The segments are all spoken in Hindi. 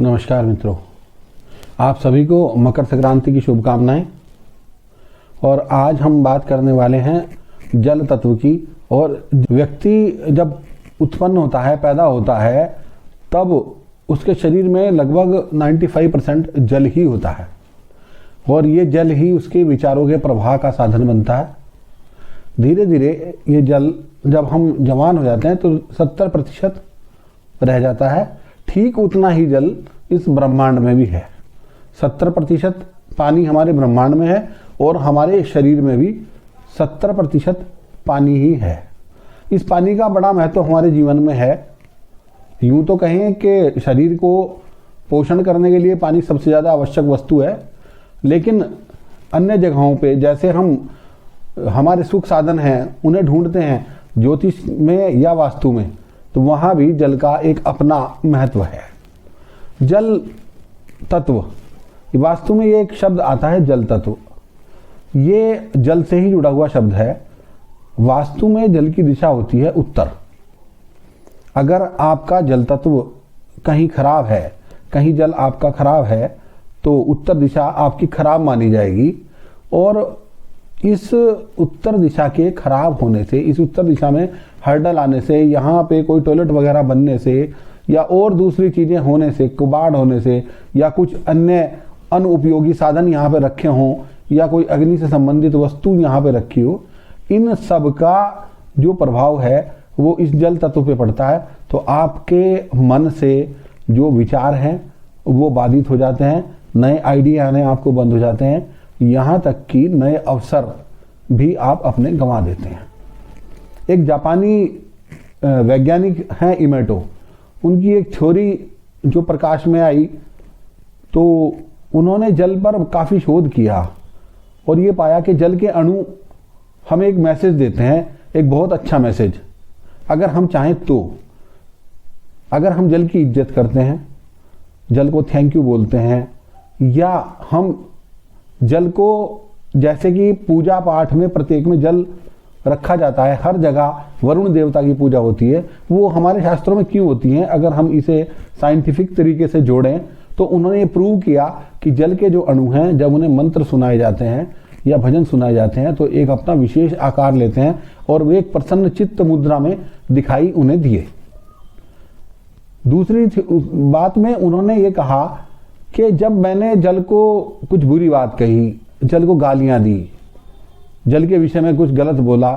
नमस्कार मित्रों, आप सभी को मकर संक्रांति की शुभकामनाएं। और आज हम बात करने वाले हैं जल तत्व की। और व्यक्ति जब उत्पन्न होता है, पैदा होता है, तब उसके शरीर में लगभग 95% जल ही होता है और ये जल ही उसके विचारों के प्रवाह का साधन बनता है। धीरे धीरे ये जल जब हम जवान हो जाते हैं तो 70% रह जाता है। ठीक उतना ही जल इस ब्रह्मांड में भी है। 70% पानी हमारे ब्रह्मांड में है और हमारे शरीर में भी 70% पानी ही है। इस पानी का बड़ा महत्व हमारे जीवन में है। यूं तो कहें कि शरीर को पोषण करने के लिए पानी सबसे ज़्यादा आवश्यक वस्तु है, लेकिन अन्य जगहों पे जैसे हम हमारे सुख साधन हैं उन्हें ढूंढते हैं ज्योतिष में या वास्तु में, तो वहाँ भी जल का एक अपना महत्व है। जल तत्व, वास्तु में ये एक शब्द आता है जल तत्व, ये जल से ही जुड़ा हुआ शब्द है। वास्तु में जल की दिशा होती है उत्तर। अगर आपका जल तत्व कहीं खराब है, कहीं जल आपका खराब है, तो उत्तर दिशा आपकी खराब मानी जाएगी। और इस उत्तर दिशा के खराब होने से, इस उत्तर दिशा में हर्डल आने से, यहाँ पे कोई टॉयलेट वगैरह बनने से या और दूसरी चीज़ें होने से, कबाड़ होने से, या कुछ अन्य अनुपयोगी साधन यहाँ पे रखे हों, या कोई अग्नि से संबंधित वस्तु यहाँ पे रखी हो, इन सब का जो प्रभाव है वो इस जल तत्व पे पड़ता है। तो आपके मन से जो विचार हैं वो बाधित हो जाते हैं, नए आइडिया आने आपको बंद हो जाते हैं, यहाँ तक कि नए अवसर भी आप अपने गंवा देते हैं। एक जापानी वैज्ञानिक हैं इमेटो, उनकी एक थ्योरी जो प्रकाश में आई, तो उन्होंने जल पर काफ़ी शोध किया और ये पाया कि जल के अणु हमें एक मैसेज देते हैं, एक बहुत अच्छा मैसेज। अगर हम चाहें तो अगर हम जल की इज्जत करते हैं, जल को थैंक यू बोलते हैं, या हम जल को, जैसे कि पूजा पाठ में प्रत्येक में जल रखा जाता है, हर जगह वरुण देवता की पूजा होती है, वो हमारे शास्त्रों में क्यों होती है? अगर हम इसे साइंटिफिक तरीके से जोड़ें तो उन्होंने ये प्रूव किया कि जल के जो अणु हैं, जब उन्हें मंत्र सुनाए जाते हैं या भजन सुनाए जाते हैं तो एक अपना विशेष आकार लेते हैं और वे एक प्रसन्न चित्त मुद्रा में दिखाई उन्हें दिए। दूसरी बात में उन्होंने ये कहा कि जब मैंने जल को कुछ बुरी बात कही, जल को गालियां दी, जल के विषय में कुछ गलत बोला,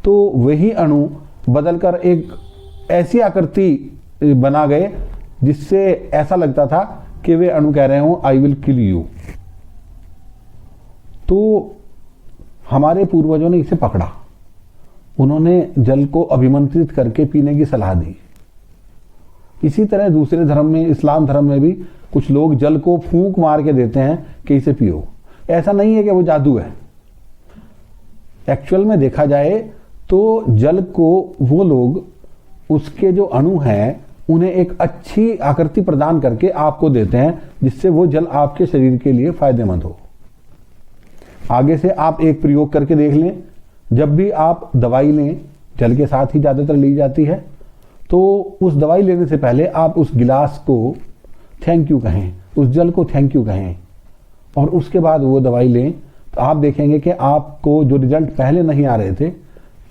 तो वही अणु बदलकर एक ऐसी आकृति बना गए जिससे ऐसा लगता था कि वे अणु कह रहे हो आई विल किल यू। तो हमारे पूर्वजों ने इसे पकड़ा, उन्होंने जल को अभिमंत्रित करके पीने की सलाह दी। इसी तरह दूसरे धर्म में, इस्लाम धर्म में भी कुछ लोग जल को फूंक मार के देते हैं कि इसे पियो। ऐसा नहीं है कि वो जादू है। एक्चुअल में देखा जाए तो जल को वो लोग, उसके जो अणु हैं, उन्हें एक अच्छी आकृति प्रदान करके आपको देते हैं जिससे वो जल आपके शरीर के लिए फायदेमंद हो। आगे से आप एक प्रयोग करके देख लें। जब भी आप दवाई लें, जल के साथ ही ज़्यादातर ली जाती है, तो उस दवाई लेने से पहले आप उस गिलास को थैंक यू कहें, उस जल को थैंक यू कहें, और उसके बाद वो दवाई लें। तो आप देखेंगे कि आपको जो रिजल्ट पहले नहीं आ रहे थे,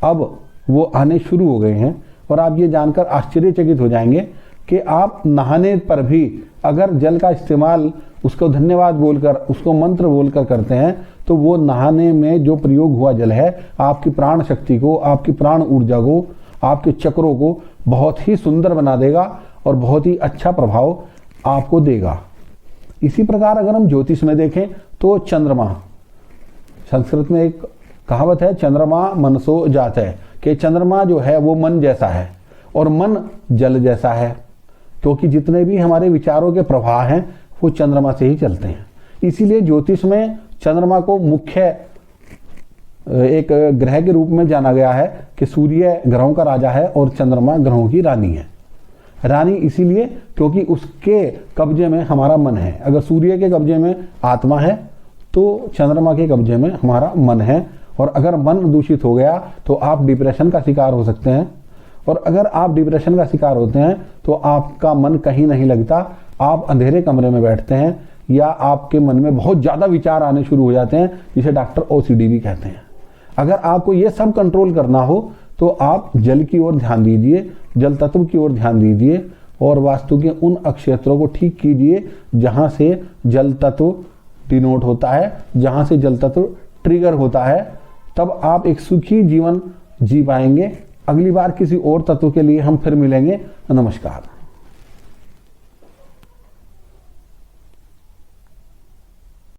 अब वो आने शुरू हो गए हैं। और आप ये जानकर आश्चर्यचकित हो जाएंगे कि आप नहाने पर भी अगर जल का इस्तेमाल, उसको धन्यवाद बोलकर, उसको मंत्र बोलकर करते हैं, तो वो नहाने में जो प्रयोग हुआ जल है आपकी प्राण शक्ति को, आपकी प्राण ऊर्जा को, आपके चक्रों को बहुत ही सुंदर बना देगा और बहुत ही अच्छा प्रभाव आपको देगा। इसी प्रकार अगर हम ज्योतिष में देखें तो चंद्रमा, संस्कृत में एक कहावत है, चंद्रमा मनसो जात है, कि चंद्रमा जो है वो मन जैसा है और मन जल जैसा है, क्योंकि जितने भी हमारे विचारों के प्रवाह हैं वो चंद्रमा से ही चलते हैं। इसीलिए ज्योतिष में चंद्रमा को मुख्य एक ग्रह के रूप में जाना गया है कि सूर्य ग्रहों का राजा है और चंद्रमा ग्रहों की रानी है। रानी इसीलिए क्योंकि उसके कब्जे में हमारा मन है। अगर सूर्य के कब्जे में आत्मा है तो चंद्रमा के कब्जे में हमारा मन है, और अगर मन दूषित हो गया तो आप डिप्रेशन का शिकार हो सकते हैं और अगर आप डिप्रेशन का शिकार होते हैं तो आपका मन कहीं नहीं लगता, आप अंधेरे कमरे में बैठते हैं या आपके मन में बहुत ज़्यादा विचार आने शुरू हो जाते हैं, जिसे डॉक्टर ओसीडी भी कहते हैं। अगर आपको ये सब कंट्रोल करना हो तो आप जल की ओर ध्यान दीजिए, जल तत्व की ओर ध्यान दीजिए और वास्तु के उन अक्षेत्रों को ठीक कीजिए जहां से जल तत्व डिनोट होता है, जहां से जल तत्व ट्रिगर होता है। तब आप एक सुखी जीवन जी पाएंगे। अगली बार किसी और तत्व के लिए हम फिर मिलेंगे। नमस्कार।